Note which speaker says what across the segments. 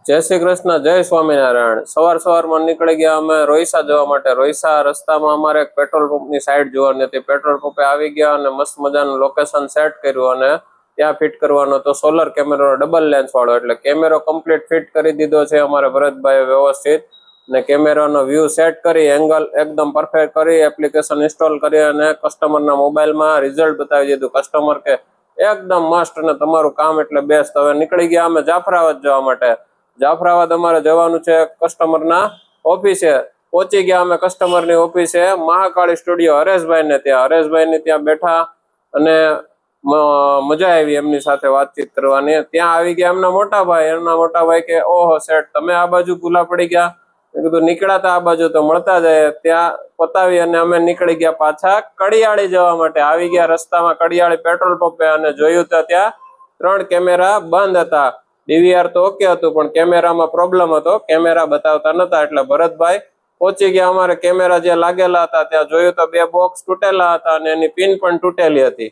Speaker 1: जय श्री कृष्ण, जय स्वामीनारायण। सवार सवाરમાં નીકળી ગયા અમે રોઈસા જવા માટે। રોઈસા રસ્તામાં અમારે એક પેટ્રોલ પંપની સાઈડ જોવાની હતી। પેટ્રોલ પંપે આવી ગયા અને મસ્ત મજાનું લોકેશન સેટ કર્યું અને ત્યાં ફિટ કરવાનો તો સોલર કેમેરો ડબલ લેન્સ વાળો, એટલે કેમેરો કમ્પ્લીટ ફિટ કરી દીધો છે અમારે ભરતભાઈ વ્યવસ્થિત। ને કેમેરાનો વ્યૂ સેટ કરી, એંગલ એકદમ પરફેક્ટ કરી, એપ્લિકેશન ઇન્સ્ટોલ કરી અને કસ્ટમરના મોબાઈલમાં રિઝલ્ટ બતાવી દીધું। કસ્ટમર કે એકદમ મસ્ત અને તમારું કામ એટલે બેસ્ટ। હવે નીકળી ગયા અમે જાફરાબાદ જવા માટે। જાફરાબાદ અમારે જવાનું છે કસ્ટમરના ઓફિસે। પહોંચી ગયા અમે કસ્ટમરની ઓફિસે, મહાકાળી સ્ટુડિયો હરેશભાઈ ને ત્યાં। હરેશભાઈ ને ત્યાં બેઠા અને મજા આવી એમની સાથે વાતચીત કરવાની। ત્યાં આવી ગયા એમના મોટા ભાઈ કે ઓહો શેઠ, તમે આ બાજુ ભૂલા પડી ગયા। મેં કીધું નીકળ્યા તા આ બાજુ તો મળતા જાય। ત્યાં પતાવી અને અમે નીકળી ગયા પાછા કડિયાળી જવા માટે। આવી ગયા રસ્તામાં કડિયાળી પેટ્રોલ પંપે અને જોયું તો ત્યાં 3 કેમેરા બંધ હતા। ડીવીઆર તો ઓકે હતું પણ કેમેરામાં પ્રોબ્લેમ હતો, કેમેરા બતાવતા નતા। એટલે ભરતભાઈ પહોંચી ગયા અમારે કેમેરા જે લાગેલા હતા ત્યાં જોયું તો 2 બોક્સ તૂટેલા હતા અને એની પિન પણ તૂટેલી હતી।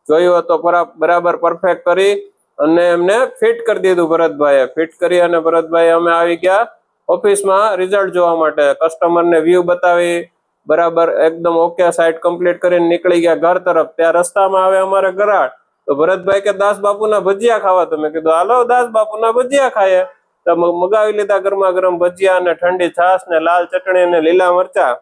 Speaker 1: જોયું તો બરાબર પરફેક્ટ કરી અને એમને ફિટ કરી દીધું ભરતભાઈએ। ફિટ કરી અને ભરતભાઈ અમે આવી ગયા ઓફિસમાં રિઝલ્ટ જોવા માટે। કસ્ટમરને વ્યૂ બતાવી બરાબર એકદમ ઓકે, સાઈટ કમ્પ્લીટ કરીને નીકળી ગયા ઘર તરફ। ત્યાં રસ્તામાં આવે અમારે ગરાડ, તો ભરતભાઈ કે દાસ બાપુના ભજીયા ખાવા? તો મેં કીધું હાલો દાસ બાપુના ભજીયા ખાઈએ। તો મગાવી લીધા ગરમા ગરમ ભજીયા અને ઠંડી છાશ ને લાલ ચટણી અને લીલા મરચા।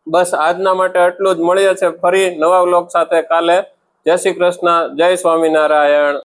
Speaker 1: બસ આજના માટે આટલું જ। મળીએ છે ફરી નવા વ્લોગ સાથે કાલે। જય શ્રી કૃષ્ણ, જય સ્વામિનારાયણ।